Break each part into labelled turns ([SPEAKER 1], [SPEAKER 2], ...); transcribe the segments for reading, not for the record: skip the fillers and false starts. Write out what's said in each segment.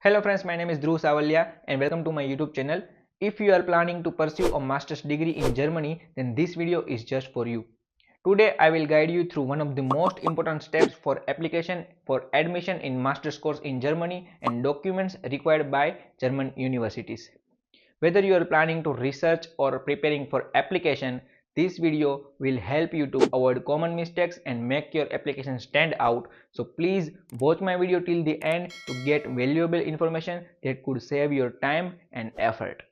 [SPEAKER 1] Hello friends, my name is Dhruv Savalya and welcome to my YouTube channel. If you are planning to pursue a master's degree in Germany, then this video is just for you. Today I will guide you through one of the most important steps for application for admission in master's course in Germany and documents required by German universities. Whether you are planning to research or preparing for application, this video will help you to avoid common mistakes and make your application stand out. So please watch my video till the end to get valuable information that could save your time and effort.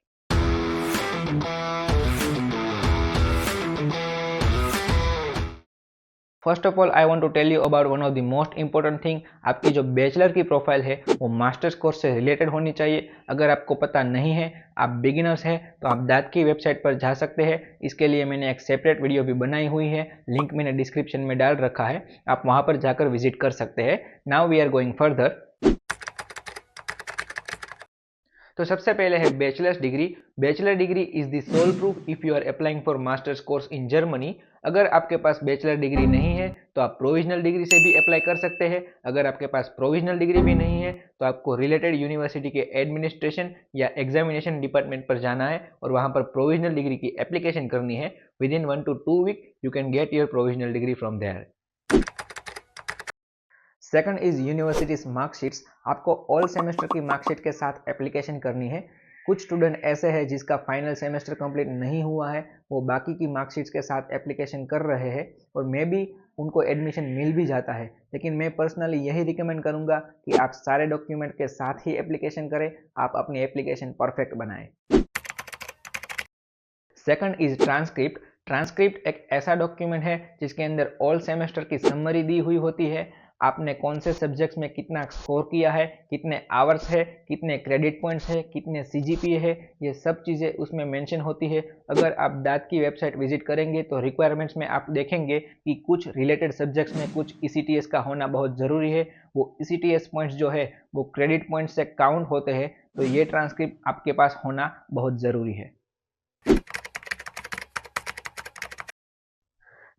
[SPEAKER 1] First of all I want to tell you about one of the most important thing, आपकी जो bachelor की profile है वो masters course से related होनी चाहिए। अगर आपको पता नहीं है, आप बिगिनर्स हैं, तो आप दाद की वेबसाइट पर जा सकते हैं। इसके लिए मैंने एक सेपरेट वीडियो भी बनाई हुई है, लिंक मैंने डिस्क्रिप्शन में डाल रखा है, आप वहां पर जाकर विजिट कर सकते हैं। Now we are going further. तो सबसे पहले है bachelors degree. Bachelor degree is the sole proof if you are applying for masters course in Germany. अगर आपके पास बैचलर डिग्री नहीं है तो आप प्रोविजनल डिग्री से भी अप्लाई कर सकते हैं। अगर आपके पास प्रोविजनल डिग्री भी नहीं है तो आपको रिलेटेड यूनिवर्सिटी के एडमिनिस्ट्रेशन या एग्जामिनेशन डिपार्टमेंट पर जाना है और वहां पर प्रोविजनल डिग्री की एप्लीकेशन करनी है। Within 1 to 2 week you can get your provisional degree from there. Second is universities marksheets. आपको ऑल सेमेस्टर की मार्कशीट के साथ एप्लीकेशन करनी है। कुछ स्टूडेंट ऐसे हैं जिसका फाइनल सेमेस्टर कंप्लीट नहीं हुआ है, वो बाकी की मार्कशीट्स के साथ एप्लीकेशन कर रहे हैं और मे बी उनको एडमिशन मिल भी जाता है। लेकिन मैं पर्सनली यही रिकमेंड करूंगा कि आप सारे डॉक्यूमेंट के साथ ही एप्लीकेशन करें, आप अपनी एप्लीकेशन परफेक्ट बनाएं। Second is transcript. ट्रांसक्रिप्ट एक ऐसा डॉक्यूमेंट है जिसके अंदर ऑल सेमेस्टर की समरी दी हुई होती है। आपने कौन से सब्जेक्ट्स में कितना स्कोर किया है, कितने आवर्स है, कितने क्रेडिट पॉइंट्स है, कितने सीजीपीए है, ये सब चीज़ें उसमें मेंशन होती है। अगर आप दाद की वेबसाइट विजिट करेंगे तो रिक्वायरमेंट्स में आप देखेंगे कि कुछ रिलेटेड सब्जेक्ट्स में कुछ ईसीटीएस का होना बहुत ज़रूरी है। वो ईसीटीएस पॉइंट्स जो है वो क्रेडिट पॉइंट्स से काउंट होते हैं, तो ये ट्रांसक्रिप्ट आपके पास होना बहुत ज़रूरी है।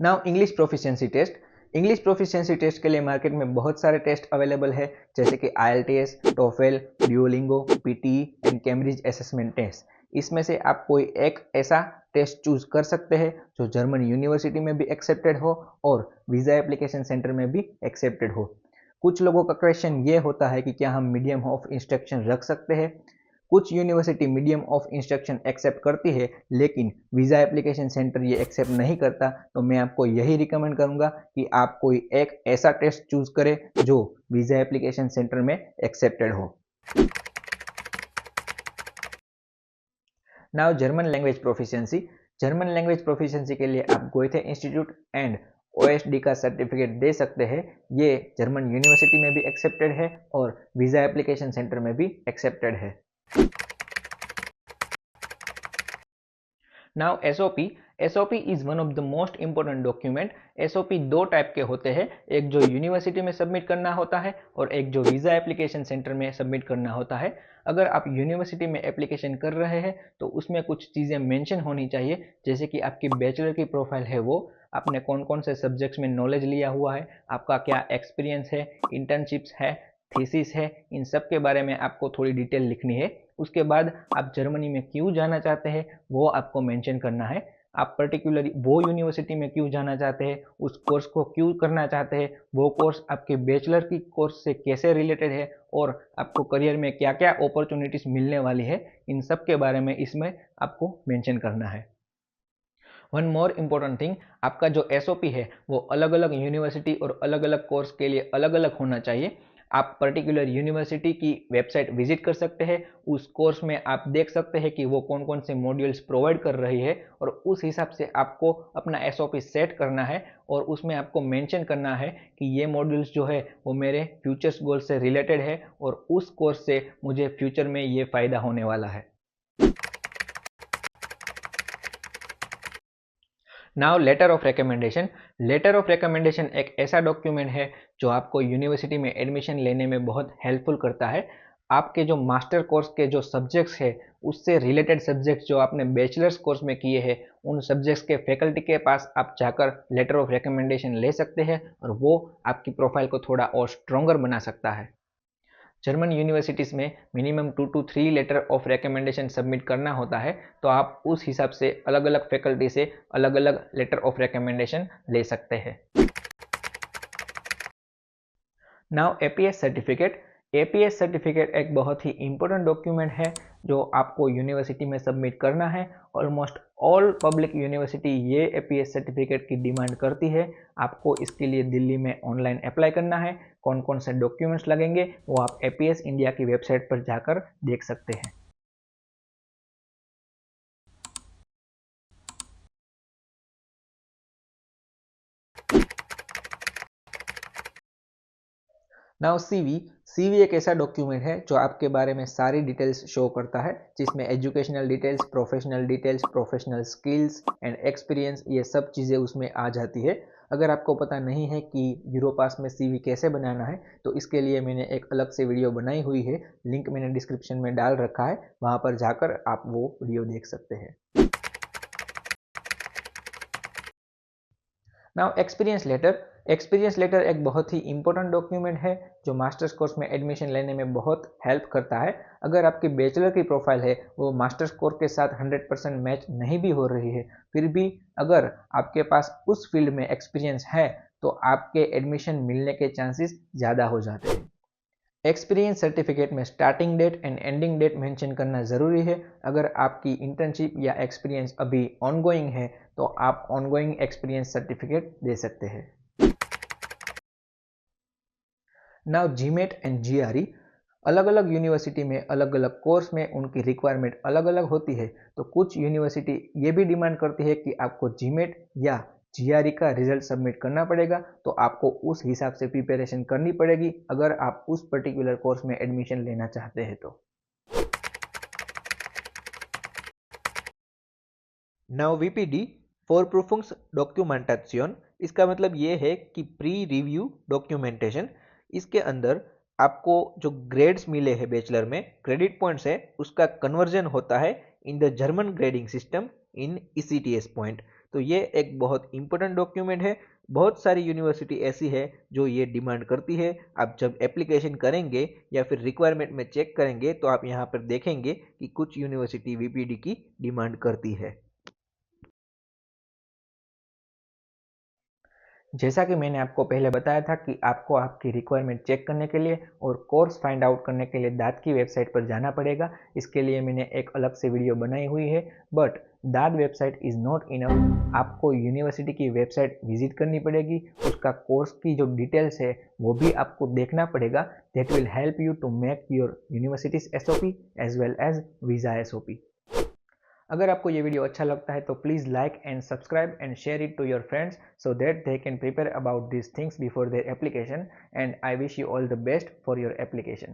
[SPEAKER 1] Now English proficiency test. English proficiency test के लिए मार्केट में बहुत सारे टेस्ट अवेलेबल है, जैसे कि IELTS, TOEFL, Duolingo, PTE and Cambridge assessment test. इसमें से आप कोई एक ऐसा टेस्ट चूज कर सकते हैं जो जर्मन यूनिवर्सिटी में भी एक्सेप्टेड हो और वीज़ा एप्लीकेशन सेंटर में भी एक्सेप्टेड हो। कुछ लोगों का क्वेश्चन ये होता है कि क्या हम मीडियम ऑफ इंस्ट्रक्शन रख सकते हैं। कुछ university medium of instruction accept करती है, लेकिन वीज़ा एप्लीकेशन सेंटर ये एक्सेप्ट नहीं करता। तो मैं आपको यही रिकमेंड करूंगा कि आप कोई एक ऐसा टेस्ट चूज करें जो वीज़ा एप्लीकेशन सेंटर में एक्सेप्टेड हो। Now German language proficiency. German language proficiency के लिए आप गोएथे इंस्टीट्यूट एंड OSD का सर्टिफिकेट दे सकते हैं। ये जर्मन यूनिवर्सिटी में भी एक्सेप्टेड है और वीज़ा एप्लीकेशन सेंटर में भी एक्सेप्टेड है। Now SOP। SOP is one of the most important document. SOP दो टाइप के होते हैं, एक जो यूनिवर्सिटी में सबमिट करना होता है और एक जो वीज़ा एप्लीकेशन सेंटर में सबमिट करना होता है। अगर आप यूनिवर्सिटी में एप्लीकेशन कर रहे हैं तो उसमें कुछ चीज़ें मेंशन होनी चाहिए, जैसे कि आपकी बैचलर की प्रोफाइल है वो, आपने कौन कौन से सब्जेक्ट्स में नॉलेज लिया हुआ है, आपका क्या एक्सपीरियंस है, इंटर्नशिप्स है, थीसिस है, इन सब के बारे में आपको थोड़ी डिटेल लिखनी है। उसके बाद आप जर्मनी में क्यों जाना चाहते हैं वो आपको मेंशन करना है। आप पर्टिकुलरली वो यूनिवर्सिटी में क्यों जाना चाहते हैं, उस कोर्स को क्यों करना चाहते हैं, वो कोर्स आपके बैचलर की कोर्स से कैसे रिलेटेड है और आपको करियर में क्या क्या अपॉर्चुनिटीज मिलने वाली है, इन सब के बारे में इसमें आपको मेंशन करना है। वन मोर इम्पोर्टेंट थिंग, आपका जो SOP है वो अलग अलग यूनिवर्सिटी और अलग अलग कोर्स के लिए अलग अलग होना चाहिए। आप पर्टिकुलर यूनिवर्सिटी की वेबसाइट विजिट कर सकते हैं, उस कोर्स में आप देख सकते हैं कि वो कौन कौन से मॉड्यूल्स प्रोवाइड कर रही है और उस हिसाब से आपको अपना SOP सेट करना है और उसमें आपको मेंशन करना है कि ये मॉड्यूल्स जो है वो मेरे फ्यूचर्स गोल से रिलेटेड है और उस कोर्स से मुझे फ्यूचर में ये फ़ायदा होने वाला है। Now letter of recommendation. Letter of recommendation एक ऐसा डॉक्यूमेंट है जो आपको यूनिवर्सिटी में एडमिशन लेने में बहुत हेल्पफुल करता है। आपके जो मास्टर कोर्स के जो सब्जेक्ट्स है उससे रिलेटेड सब्जेक्ट्स जो आपने बैचलर्स कोर्स में किए हैं, उन सब्जेक्ट्स के फैकल्टी के पास आप जाकर लेटर ऑफ रिकमेंडेशन ले सकते हैं और वो आपकी प्रोफाइल को थोड़ा और स्ट्रॉन्गर बना सकता है। जर्मन यूनिवर्सिटीज़ में minimum 2 to 3 letter of recommendation submit करना होता है, तो आप उस हिसाब से अलग अलग फैकल्टी से अलग अलग लेटर ऑफ रिकमेंडेशन ले सकते हैं। Now APS certificate. APS certificate एक बहुत ही इंपॉर्टेंट डॉक्यूमेंट है जो आपको यूनिवर्सिटी में सबमिट करना है। ऑलमोस्ट ऑल पब्लिक यूनिवर्सिटी ये एपीएस सर्टिफिकेट की डिमांड करती है। आपको इसके लिए दिल्ली में ऑनलाइन अप्लाई करना है। कौन कौन से डॉक्यूमेंट्स लगेंगे वो आप एपीएस इंडिया की वेबसाइट पर जाकर देख सकते हैं। नाउ सीवी एक ऐसा डॉक्यूमेंट है जो आपके बारे में सारी डिटेल्स शो करता है, जिसमें educational details, professional skills and experience, ये सब चीज़ें उसमें आ जाती है। अगर आपको पता नहीं है कि यूरोपास में सीवी कैसे बनाना है, तो इसके लिए मैंने एक अलग से वीडियो बनाई हुई है, लिंक मैंने डिस्क्रिप्शन में डाल रखा है, वहाँ पर जाकर आप वो वीडियो देख सकते हैं। नाउ एक्सपीरियंस लेटर एक बहुत ही इंपॉर्टेंट डॉक्यूमेंट है जो मास्टर्स कोर्स में एडमिशन लेने में बहुत हेल्प करता है। अगर आपकी बैचलर की प्रोफाइल है वो मास्टर्स कोर्स के साथ 100% मैच नहीं भी हो रही है, फिर भी अगर आपके पास उस फील्ड में एक्सपीरियंस है तो आपके एडमिशन मिलने के चांसेस ज़्यादा हो जाते हैं। एक्सपीरियंस सर्टिफिकेट में starting date and ending date mention करना ज़रूरी है। अगर आपकी इंटर्नशिप या एक्सपीरियंस अभी ऑनगोइंग है तो आप ऑनगोइंग एक्सपीरियंस सर्टिफिकेट दे सकते हैं। Now GMAT and GRE. अलग अलग यूनिवर्सिटी में अलग अलग कोर्स में उनकी रिक्वायरमेंट अलग अलग होती है, तो कुछ यूनिवर्सिटी ये भी डिमांड करती है कि आपको जीमेट या जीआरई का रिजल्ट सबमिट करना पड़ेगा, तो आपको उस हिसाब से प्रिपरेशन करनी पड़ेगी अगर आप उस पर्टिकुलर कोर्स में एडमिशन लेना चाहते हैं तो। नाउ वीपीडी फॉर प्रूफुंग्स डॉक्यूमेंटेशन। इसका मतलब ये है कि प्री रिव्यू डॉक्यूमेंटेशन। इसके अंदर आपको जो ग्रेड्स मिले हैं बैचलर में, क्रेडिट पॉइंट्स है, उसका कन्वर्जन होता है in the German grading system in ECTS point. तो ये एक बहुत इंपॉर्टेंट डॉक्यूमेंट है। बहुत सारी यूनिवर्सिटी ऐसी है जो ये डिमांड करती है। आप जब एप्लीकेशन करेंगे या फिर रिक्वायरमेंट में चेक करेंगे तो आप यहाँ पर देखेंगे कि कुछ यूनिवर्सिटी वीपीडी की डिमांड करती है। जैसा कि मैंने आपको पहले बताया था कि आपको आपकी रिक्वायरमेंट चेक करने के लिए और कोर्स फाइंड आउट करने के लिए दाद की वेबसाइट पर जाना पड़ेगा। इसके लिए मैंने एक अलग से वीडियो बनाई हुई है, बट दाद वेबसाइट इज़ नॉट इनफ। आपको यूनिवर्सिटी की वेबसाइट विजिट करनी पड़ेगी, उसका कोर्स की जो डिटेल्स है वो भी आपको देखना पड़ेगा। That will help you to make your universities SOP as well as visa SOP. अगर आपको ये वीडियो अच्छा लगता है तो please like and subscribe and share it to your friends so that they can prepare about these things before their application, and I wish you all the best for your application.